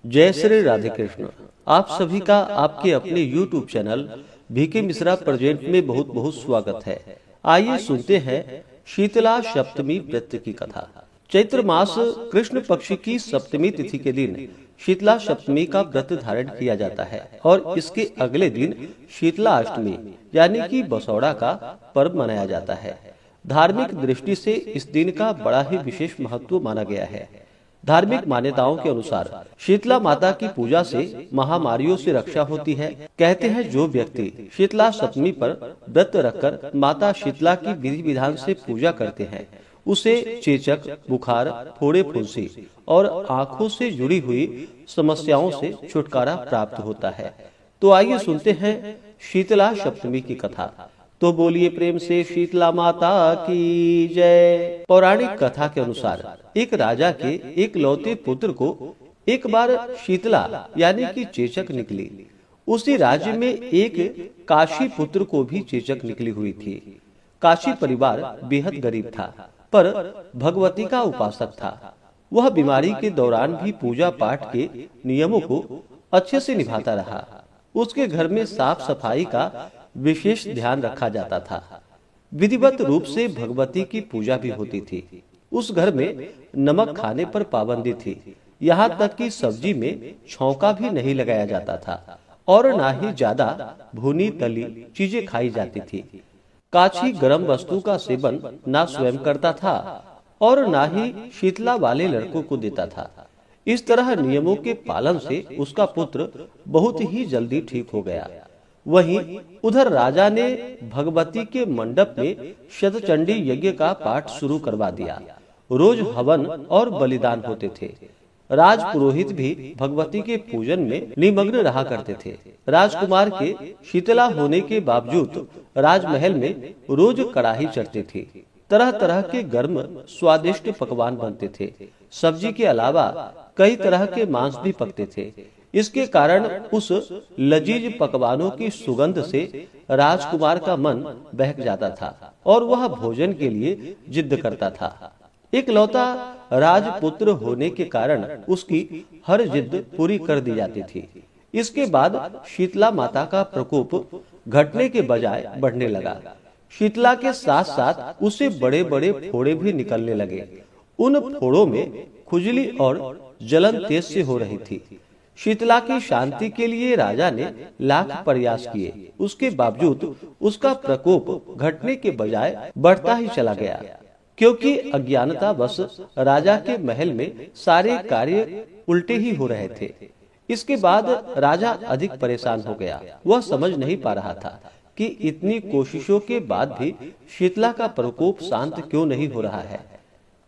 जय श्री राधे कृष्ण। आप सभी का आपके अपने YouTube channel VK Mishra present में बहुत बहुत स्वागत है। आइए सुनते हैं शीतला सप्तमी व्रत की कथा। चैत्र मास कृष्ण पक्ष की सप्तमी तिथि के दिन शीतला सप्तमी का व्रत धारण किया जाता है और इसके अगले दिन शीतला अष्टमी यानी कि बसौड़ा का पर्व मनाया जाता है। धार्मिक दृष्टि से इस दिन का बड़ा ही विशेष महत्व माना गया है। धार्मिक मान्यताओं के अनुसार शीतला माता की पूजा से महामारियों से रक्षा होती है। कहते हैं जो व्यक्ति शीतला सप्तमी पर व्रत रखकर माता शीतला की विधि विधान से पूजा करते हैं उसे चेचक, बुखार, फोड़े फुंसी और आंखों से जुड़ी हुई समस्याओं से छुटकारा प्राप्त होता है। तो आइए सुनते हैं शीतला सप्तमी की कथा। तो बोलिए प्रेम से शीतला माता की जय। पौराणिक कथा के अनुसार एक राजा के एक लौते पुत्र को एक बार शीतला यानी कि चेचक निकली। उसी राज्य में एक काशी पुत्र को भी चेचक निकली हुई थी। काशी परिवार बेहद गरीब था पर भगवती का उपासक था। वह बीमारी के दौरान भी पूजा पाठ के नियमों को अच्छे से निभाता रहा। उसके घर में साफ सफाई का विशेष ध्यान रखा जाता था। विधिवत रूप से भगवती की पूजा भी होती थी। उस घर में नमक खाने पर पाबंदी थी। यहाँ तक कि सब्जी में छौंका भी नहीं लगाया जाता था और ना ही ज्यादा भुनी तली चीजें खाई जाती थी। काशी गर्म वस्तु का सेवन ना स्वयं करता था और ना ही शीतला वाले लड़कों को देता था। इस तरह नियमों के पालन से उसका पुत्र बहुत ही जल्दी ठीक हो गया। वहीं उधर राजा ने भगवती के मंडप में शतचंडी यज्ञ का पाठ शुरू करवा दिया। रोज हवन और बलिदान होते थे। राज पुरोहित भी भगवती के पूजन में निमग्न रहा करते थे। राजकुमार के शीतला होने के बावजूद राजमहल में रोज कड़ाही चढ़ती थी। तरह तरह के गर्म स्वादिष्ट पकवान बनते थे। सब्जी के अलावा कई तरह के मांस भी पकते थे। इसके कारण उस लजीज पकवानों की सुगंध से राजकुमार का मन बहक जाता था और वह भोजन के लिए जिद करता था। इकलौता राजपुत्र होने के कारण उसकी हर जिद पूरी कर दी जाती थी। इसके बाद शीतला माता का प्रकोप घटने के बजाय बढ़ने लगा। शीतला के साथ साथ उसे बड़े बड़े फोड़े भी निकलने लगे। उन फोड़ों में खुजली और जलन तेज से हो रही थी। शीतला की शांति के लिए राजा ने लाख प्रयास किए। उसके बावजूद उसका प्रकोप घटने के बजाय बढ़ता ही चला गया, क्योंकि अज्ञानतावश राजा के महल में सारे कार्य उल्टे ही हो रहे थे। इसके बाद राजा अधिक परेशान हो गया। वह समझ नहीं पा रहा था कि इतनी कोशिशों के बाद भी शीतला का प्रकोप शांत क्यों नहीं हो रहा है।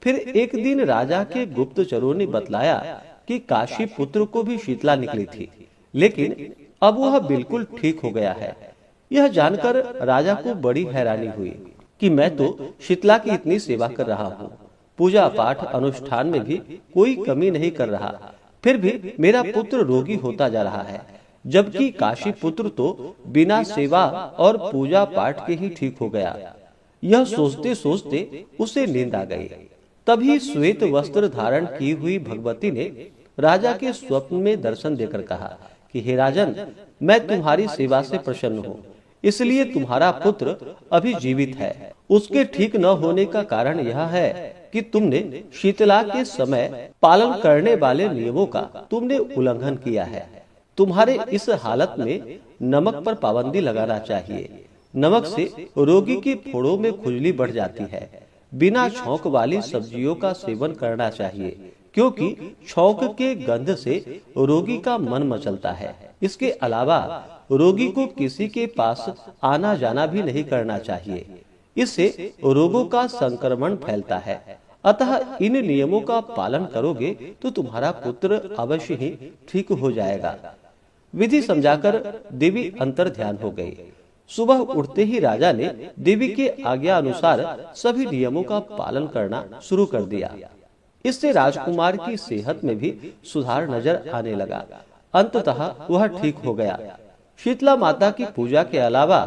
फिर एक दिन राजा के गुप्तचरों ने बतलाया कि काशी पुत्र को भी शीतला निकली थी, लेकिन अब वह बिल्कुल ठीक हो गया है। यह जानकर राजा को बड़ी हैरानी हुई कि मैं तो शीतला की इतनी सेवा कर रहा हूँ, पूजा पाठ अनुष्ठान में भी कोई कमी नहीं कर रहा, फिर भी मेरा पुत्र रोगी होता जा रहा है, जबकि काशी पुत्र तो बिना सेवा और पूजा पाठ के ही ठीक हो गया। यह सोचते सोचते उसे नींद आ गई। तभी श्वेत वस्त्र धारण की हुई भगवती ने राजा के स्वप्न में दर्शन देकर कहा कि हे राजन, मैं तुम्हारी सेवा से प्रसन्न हूँ, इसलिए तुम्हारा पुत्र अभी जीवित है। उसके ठीक न होने का कारण यह है कि तुमने शीतला के समय पालन करने वाले नियमों का तुमने उल्लंघन किया है। तुम्हारे इस हालत में नमक पर पाबंदी लगाना चाहिए। नमक से रोगी की फोड़ों में खुजली बढ़ जाती है। बिना छौंक वाली सब्जियों का सेवन करना चाहिए, क्योंकि छौंक के गंध से रोगी का मन मचलता है। इसके अलावा रोगी को किसी के पास आना जाना भी नहीं करना चाहिए, इससे रोगों का संक्रमण फैलता है। अतः इन नियमों का पालन करोगे तो तुम्हारा पुत्र अवश्य ही ठीक हो जाएगा। विधि समझाकर देवी अंतर ध्यान हो गई। सुबह उठते ही राजा ने देवी के आज्ञा अनुसार सभी नियमों का पालन करना शुरू कर दिया। इससे राजकुमार की सेहत में भी सुधार नजर आने लगा। अंततः वह ठीक हो गया। शीतला माता की पूजा के अलावा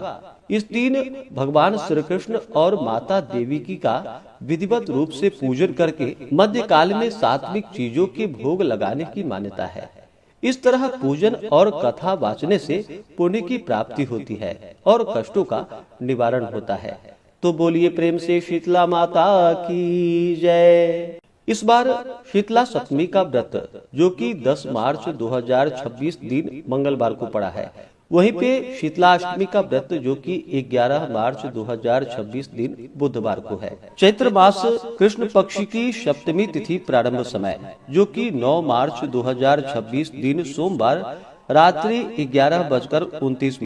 इस दिन भगवान श्री कृष्ण और माता देवी का विधिवत रूप से पूजन करके मध्यकाल में सात्विक चीजों के भोग लगाने की मान्यता है। इस तरह पूजन और कथा वाचने से पुण्य की प्राप्ति होती है और कष्टों का निवारण होता है। तो बोलिए प्रेम से शीतला माता की जय। इस बार शीतला सप्तमी का व्रत जो कि 10 मार्च 2026 दिन मंगलवार को पड़ा है, वहीं पे शीतलाष्टमी का व्रत जो कि 11 मार्च 2026 दिन बुधवार को है। चैत्र मास कृष्ण पक्ष की सप्तमी तिथि प्रारंभ समय जो कि 9 मार्च 2026 दिन सोमवार रात्रि 11:29